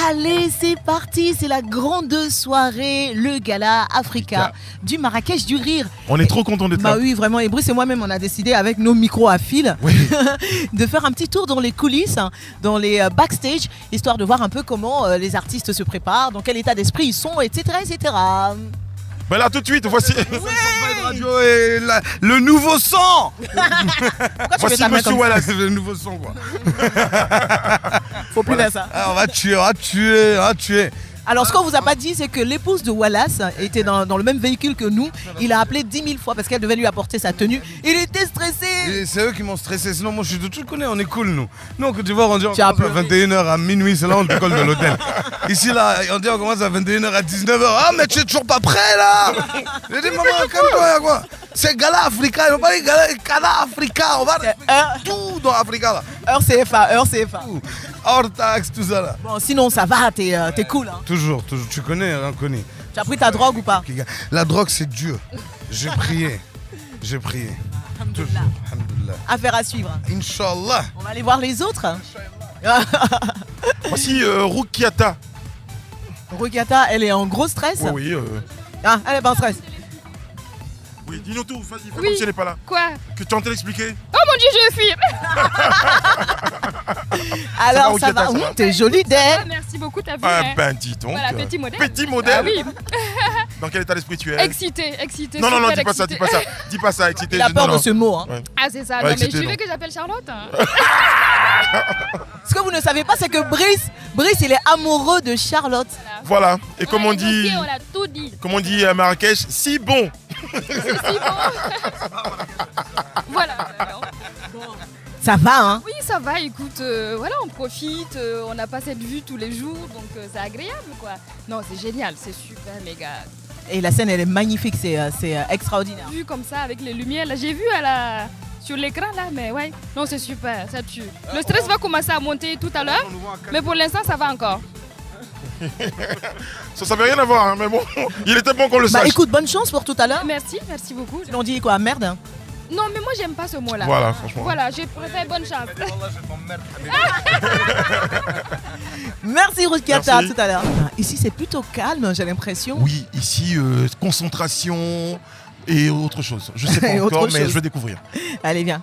Allez, c'est parti, c'est la grande soirée, le gala Africa du Marrakech du Rire. On est trop contents d'être là. Bah oui, vraiment, et Bruce et moi-même, on a décidé avec nos micros à fil de faire un petit tour dans les coulisses, dans les backstage, histoire de voir un peu comment les artistes se préparent, dans quel état d'esprit ils sont, etc. etc. Ben là tout de suite, voici Radio et le nouveau son. voici Monsieur Wallace. Le nouveau son quoi. Faut plus faire ça. Ah, on va tuer. Alors, ce qu'on vous a pas dit, c'est que l'épouse de Wallace était dans le même véhicule que nous. Il a appelé 10 000 fois parce qu'elle devait lui apporter sa tenue. Il était stressé. Et c'est eux qui m'ont stressé. Sinon, moi, tu le connais, on est cool, nous. Nous, en Côte d'Ivoire, on dit on Tu as commence à 21h à minuit, c'est là on décolle de l'hôtel. Ici, là, on dit on commence à 21h à 19h. Ah, mais tu es toujours pas prêt, là. J'ai dit, maman, calme-toi, y'a quoi. C'est Gala Africa. Ils vont pas dire Gala Africa. On va tout dans Africa, là. Heure CFA. Hors taxe, tout ça, là. Bon, sinon, ça va, t'es cool. Hein. Toujours. Tu connais, hein, connu. Tu as pris ta drogue ou pas? La drogue, c'est Dieu. J'ai prié. Toujours. Alhamdoulilah. Affaire à suivre. Inch'Allah. On va aller voir les autres. Voici Rukiata. Rukiata, elle est en gros stress. Oui. Ah, elle est pas en stress. Oui, dis-nous tout, vas-y, fais Oui. comme si elle n'est pas là. Quoi? Que tu es en train de l'expliquer. Oh mon dieu, je fuis. Alors, ça Rukiata, va. ça va T'es jolie, Ah, Dave. merci beaucoup, t'as vu. Ah hein. ben dis donc. Voilà, petit modèle. Petit modèle. Ah oui, Dans quel état d'esprit tu es? excité. Non, super dis pas ça, excité. Dis pas ça, excité. Il a peur Non. de ce mot. Hein. Ouais. Ah, c'est ça. Ouais, Non, mais excité, je non. veux que j'appelle Charlotte. Hein. Ce que vous ne savez pas, c'est que Brice, il est amoureux de Charlotte. Voilà, et comme on est dit, bloqué, on a tout dit. comme on dit à Marrakech, si bon. C'est si bon. Voilà. Ça va, hein? Oui, ça va, écoute, voilà, on profite, on n'a pas cette vue tous les jours, donc c'est agréable, quoi. Non, c'est génial, c'est super, méga. Et la scène, elle est magnifique, c'est extraordinaire. Vu comme ça, avec les lumières, là, j'ai vu sur l'écran, là, mais ouais, non, c'est super, ça tue. Le stress va commencer à monter tout à l'heure, mais pour l'instant, ça va encore. Ça n'avait rien à voir, hein, mais bon, il était bon qu'on le Bah sache. écoute, bonne chance pour tout à l'heure. Merci beaucoup. On dit quoi, merde hein? Non, mais moi, j'aime pas ce mot-là. Voilà, franchement. Voilà, je préfère bonne chance. Merci Rukiata, à Merci. tout à l'heure. Ici, c'est plutôt calme, j'ai l'impression. Oui, ici, concentration et autre chose. Je sais pas Et encore, autre mais chose. je vais découvrir. Allez, viens.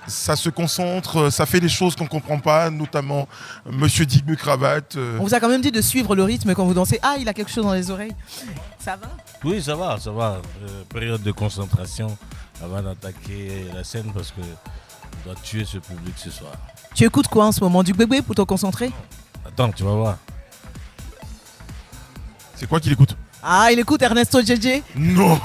Ça se concentre, ça fait des choses qu'on ne comprend pas, notamment Monsieur Digbe Cravate. On vous a quand même dit de suivre le rythme quand vous dansez. Ah, il a quelque chose dans les oreilles. Ça va? Oui, ça va. Période de concentration avant d'attaquer la scène parce que on doit tuer ce public ce soir. Tu écoutes quoi en ce moment? Du bébé pour te concentrer? Attends, tu vas voir. C'est quoi qu'il écoute? Ah, il écoute Ernesto JJ. Non.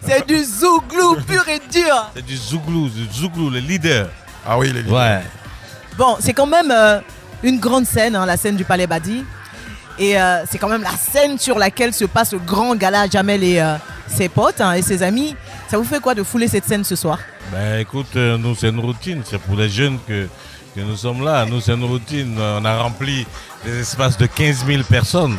C'est du zouglou pur et dur. C'est du Zouglou, le leader. Ah oui, il est libre. Ouais. Bon, c'est quand même une grande scène, hein, la scène du Palais Badi. Et c'est quand même la scène sur laquelle se passe le grand gala Jamel et ses potes et ses amis. Ça vous fait quoi de fouler cette scène ce soir? Ben écoute, nous c'est une routine. C'est pour les jeunes que nous sommes là. Nous c'est une routine. On a rempli des espaces de 15 000 personnes.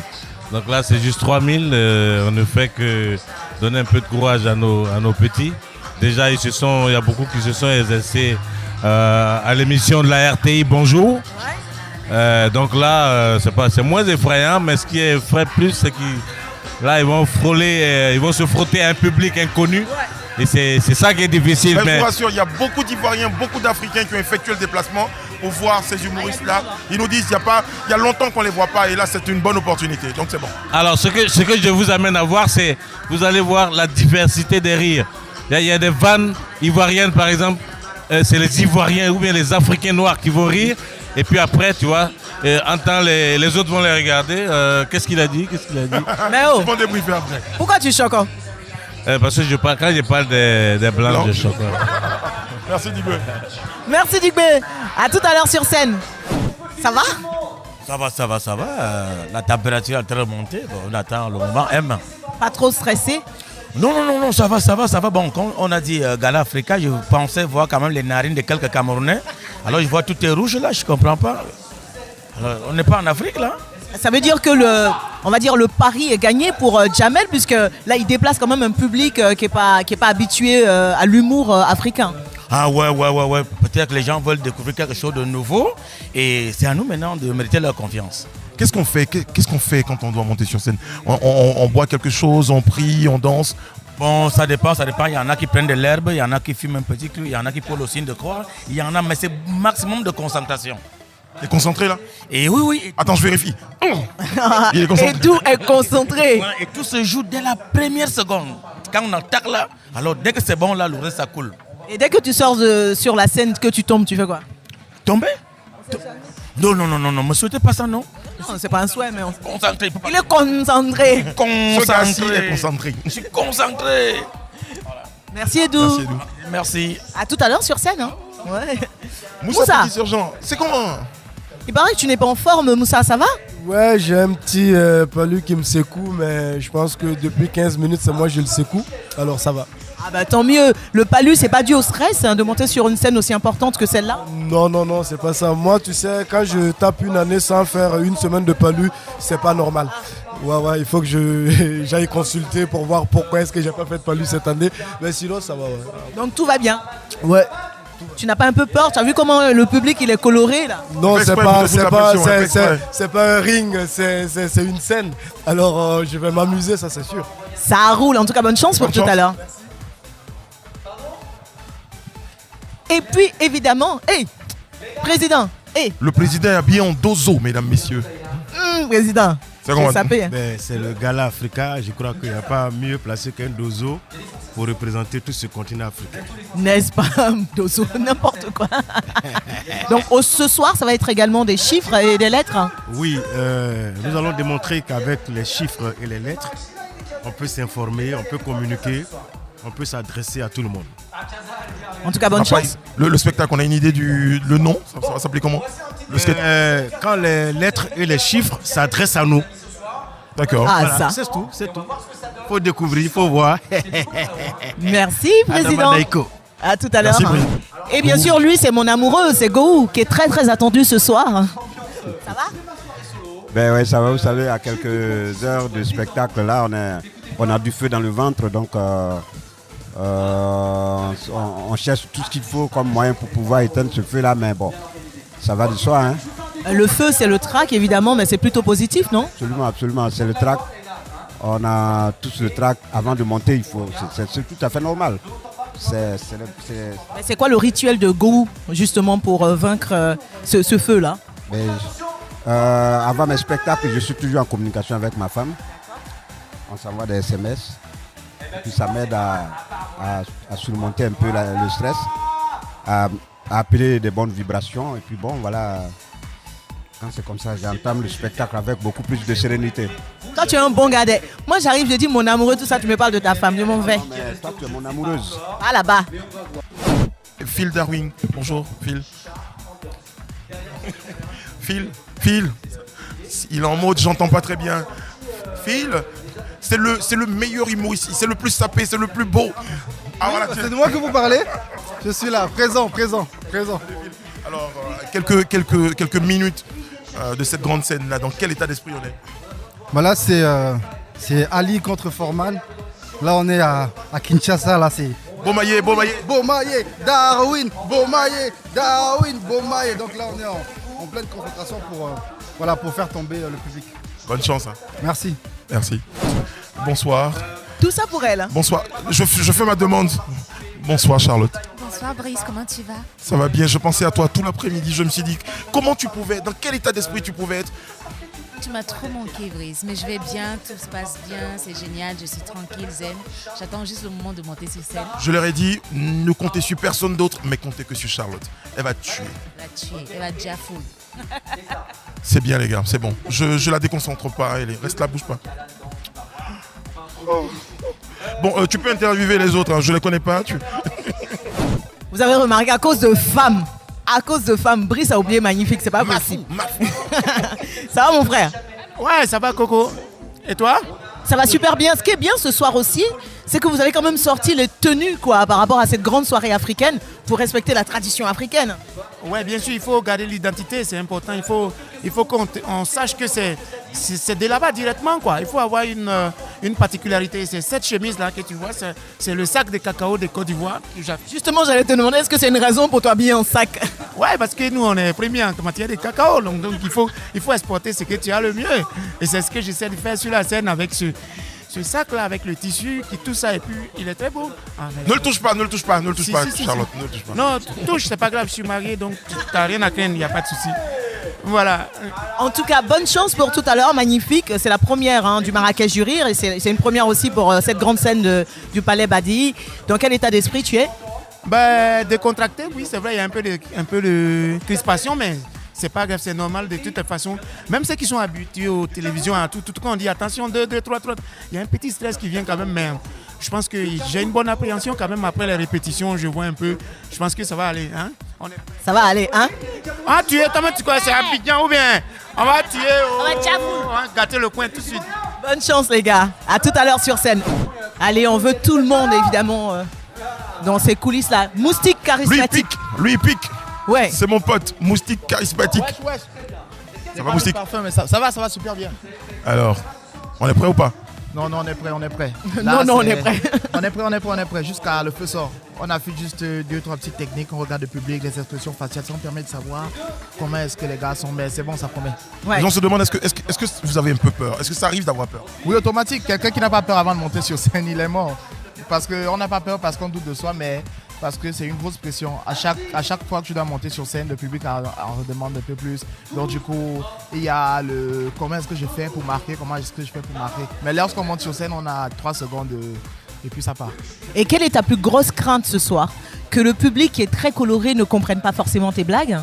Donc là c'est juste 3 000. On ne fait que donner un peu de courage à nos petits. Déjà il y a beaucoup qui se sont exercés à l'émission de la RTI Bonjour. Donc là c'est moins effrayant, mais ce qui effraie plus c'est qu'ils là ils vont frôler, ils vont se frotter à un public inconnu. Et c'est ça qui est difficile. Mais je Mais vous rassure, il y a beaucoup d'Ivoiriens, beaucoup d'Africains qui ont effectué le déplacement pour voir ces humoristes-là. Ils nous disent il y a longtemps qu'on ne les voit pas et là c'est une bonne opportunité. Donc c'est bon. alors ce que je vous amène à voir, c'est vous allez voir la diversité des rires. Il y a des vannes ivoiriennes par exemple, c'est les Ivoiriens ou bien les Africains noirs qui vont rire. Et puis après, tu vois, entend les autres vont les regarder. Qu'est-ce qu'il a dit? Mais oh, Ils vont débriefer après. pourquoi tu choques? Parce que quand je parle des blancs, Non. je choque. Merci Digbe. Merci Digbe. À tout à l'heure sur scène. Ça va? Ça va. La température est très montée. Bon, on attend le moment M. Pas trop stressé? Non, ça va. Bon, quand on a dit Gala Africa, je pensais voir quand même les narines de quelques Camerounais. Alors je vois tout est rouge là, je comprends pas. Alors, on n'est pas en Afrique là? Ça veut dire que on va dire le pari est gagné pour Jamel, puisque là il déplace quand même un public qui est pas habitué à l'humour africain. Ah ouais. Peut-être que les gens veulent découvrir quelque chose de nouveau et c'est à nous maintenant de mériter leur confiance. Qu'est-ce qu'on fait quand on doit monter sur scène? On boit quelque chose, on prie, on danse? Bon, ça dépend. Il y en a qui prennent de l'herbe, il y en a qui fument un petit clou, il y en a qui posent le signe de croix. Il y en a, mais c'est maximum de concentration. T'es concentré là? Et oui. Attends, je vérifie. Il est concentré. Et tout est concentré. Voilà, et tout se joue dès la première seconde. Quand on attaque là, alors dès que c'est bon là, le reste ça coule. Et dès que tu sors sur la scène, que tu tombes, tu fais quoi? Tomber? Non, me souhaitez pas ça, non? Non, c'est pas un souhait, mais Concentré. il est concentré. Ce gars-ci est concentré. Je suis concentré. Merci Edou. Merci. À tout à l'heure sur scène. Hein. Ouais. Moussa Petit Sergent, c'est comment? Il paraît que tu n'es pas en forme, Moussa, ça va? Ouais, j'ai un petit palu qui me secoue, mais je pense que depuis 15 minutes, c'est moi qui le secoue, alors ça va. Ah bah tant mieux. Le palu, c'est pas dû au stress de monter sur une scène aussi importante que celle-là? Non, c'est pas ça. Moi, tu sais, quand je tape une année sans faire une semaine de palu, c'est pas normal. Ouais, il faut que j'aille consulter pour voir pourquoi est-ce que j'ai pas fait de palu cette année. Mais sinon, ça va, ouais. Donc tout va bien? Ouais. Tu n'as pas un peu peur? Tu as vu comment le public il est coloré là? Non, c'est pas un ring, c'est une scène. Alors je vais m'amuser, ça c'est sûr. Ça roule, en tout cas bonne chance pour tout à l'heure. Et puis évidemment, président, Le président est habillé en dozo, mesdames, messieurs. Président, C'est sapé, hein. C'est le gala Africa, je crois qu'il n'y a pas mieux placé qu'un dozo pour représenter tout ce continent africain. N'est-ce pas, dozo, n'importe quoi. Donc ce soir, ça va être également des chiffres et des lettres. Oui, nous allons démontrer qu'avec les chiffres et les lettres, on peut s'informer, on peut communiquer, on peut s'adresser à tout le monde. En tout cas, bonne chance. Le spectacle, on a une idée le nom? Ça va s'appeler comment? Quand les lettres et les chiffres s'adressent à nous. D'accord. Ah, Voilà, ça. c'est tout. Il faut découvrir, il faut voir. Merci, président. Adamadaiko. À tout à l'heure. Merci, président. Et bien sûr, lui, c'est mon amoureux, c'est Gou, qui est très très attendu ce soir. Ça va? Ben ouais, ça va, vous savez, à quelques heures de spectacle, là, on a du feu dans le ventre, donc on cherche tout ce qu'il faut comme moyen pour pouvoir éteindre ce feu-là, mais bon, ça va de soi, hein. Le feu, c'est le trac, évidemment, mais c'est plutôt positif, non? Absolument, c'est le trac. On a tous le trac avant de monter, c'est tout à fait normal. C'est quoi le rituel de Gou, justement, pour vaincre ce feu-là? Avant mes spectacles, je suis toujours en communication avec ma femme. On s'envoie des SMS. Et puis ça m'aide à surmonter un peu le stress, à appeler des bonnes vibrations. Et puis bon, voilà, quand c'est comme ça, j'entame le spectacle avec beaucoup plus de sérénité. Toi, tu es un bon gars. Moi, j'arrive, je dis mon amoureux, tout ça, tu me parles de ta femme, je m'en vais. Non, mais toi, tu es mon amoureuse. Ah, là-bas. Phil Darwin, bonjour, Phil. Phil, il est en mode j'entends pas très bien. Phil, c'est le meilleur humoriste, c'est le plus sapé, c'est le plus beau. Ah, voilà, C'est de moi que vous parlez? Je suis là, présent. Alors, quelques minutes de cette grande scène-là, dans quel état d'esprit on est? Bah là, c'est Ali contre Forman. Là, on est à Kinshasa, là, c'est... Bomaye. Darwin. Donc là, on est en pleine concentration pour faire tomber le public. Bonne chance. Hein. Merci. Bonsoir. Tout ça pour elle. Bonsoir. Je fais ma demande. Bonsoir, Charlotte. Bonsoir Brice, comment tu vas? Ça va bien, je pensais à toi tout l'après-midi. Je me suis dit, comment tu pouvais, dans quel état d'esprit tu pouvais être? Tu m'as trop manqué Brice, mais je vais bien, tout se passe bien, c'est génial, je suis tranquille, zen. J'attends juste le moment de monter sur scène. Je leur ai dit, ne comptez sur personne d'autre, mais comptez que sur Charlotte. Elle va te tuer. Elle va déjà full. C'est bien les gars, c'est bon. Je la déconcentre pas, reste là, bouge pas. Bon, tu peux interviewer les autres, hein, je les connais pas. Vous avez remarqué, à cause de femmes, Brice a oublié magnifique, c'est pas possible. Ça va mon frère? Ouais, ça va Coco. Et toi? Ça va super bien. Ce qui est bien ce soir aussi, c'est que vous avez quand même sorti les tenues quoi, par rapport à cette grande soirée africaine pour respecter la tradition africaine. Ouais, bien sûr, il faut garder l'identité, c'est important. Il faut qu'on sache que c'est c'est de là-bas directement, quoi. Il faut avoir une particularité. C'est cette chemise-là que tu vois, c'est le sac de cacao de Côte d'Ivoire. Justement, j'allais te demander, est-ce que c'est une raison pour t'habiller en sac? Ouais, parce que nous, on est premiers en matière de cacao. Donc il faut exporter ce que tu as le mieux. Et c'est ce que j'essaie de faire sur la scène avec ce sac-là, avec le tissu, tout ça. Et puis, il est très beau. Ne le touche pas, Charlotte. Ne le touche pas. Non, touche, c'est pas grave. Je suis marié, donc tu n'as rien à craindre. Il n'y a pas de souci. Voilà. En tout cas, bonne chance pour tout à l'heure, magnifique. C'est la première du Marrakech du Rire et c'est une première aussi pour cette grande scène du Palais Badi. Dans quel état d'esprit tu es? Décontracté, oui, c'est vrai, il y a un peu de crispation, mais c'est pas grave, c'est normal de toute façon. Même ceux qui sont habitués aux télévisions, à tout quand on dit attention, 2, 3, il y a un petit stress qui vient quand même, mais je pense que j'ai une bonne appréhension quand même après les répétitions, je vois un peu, je pense que ça va aller. Hein? Ça va aller, hein? Ah, tu crois c'est Abidjan ou bien on va tuer, on va gâter le coin tout de suite. Bonne chance les gars, à tout à l'heure sur scène. Allez, on veut tout le monde évidemment dans ces coulisses-là. Moustique charismatique. Lui il pique. Ouais. C'est mon pote, Moustique charismatique. Wesh. Ça va Moustique? Parfum, mais ça va super bien. Alors, on est prêt ou pas? Non, on est prêt. Là, on est prêt. on est prêt. Jusqu'à le feu sort. On a fait juste 2-3 petites techniques. On regarde le public, les expressions faciales. Ça nous permet de savoir comment est-ce que les gars sont. Mais c'est bon, ça promet. Ouais. On se demande, est-ce que vous avez un peu peur? Est-ce que ça arrive d'avoir peur? Oui, automatique. Quelqu'un qui n'a pas peur avant de monter sur scène, il est mort. Parce qu'on n'a pas peur parce qu'on doute de soi, mais parce que c'est une grosse pression. À chaque fois que tu dois monter sur scène, le public en demande un peu plus. Donc du coup, il y a le comment est-ce que je fais pour marquer, comment est-ce que je fais pour marquer. Mais lorsqu'on monte sur scène, on a 3 secondes et puis ça part. Et quelle est ta plus grosse crainte ce soir? Que le public qui est très coloré ne comprenne pas forcément tes blagues?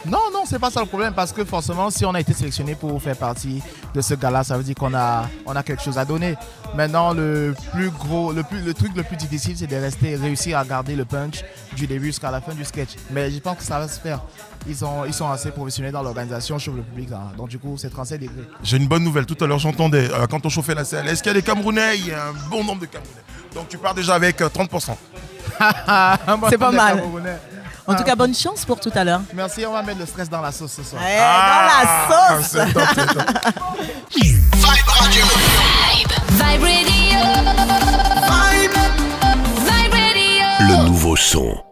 Non, c'est pas ça le problème parce que forcément, si on a été sélectionné pour faire partie de ce gala, ça veut dire qu'on a quelque chose à donner. Maintenant, le truc le plus difficile, c'est de réussir à garder le punch du début jusqu'à la fin du sketch. Mais je pense que ça va se faire. Ils sont assez professionnels dans l'organisation, chauffent le public. Hein. Donc du coup, c'est 37 degrés. J'ai une bonne nouvelle. Tout à l'heure, j'entendais quand on chauffait la salle. Est-ce qu'il y a des Camerounais? Il y a un bon nombre de Camerounais. Donc tu pars déjà avec 30%. C'est pas mal. En tout cas, bonne chance pour tout à l'heure. Merci, on va mettre le stress dans la sauce ce soir. Dans la sauce. C'est top. Vibe Radio. Vibe Radio. Vibe Radio. Le nouveau son.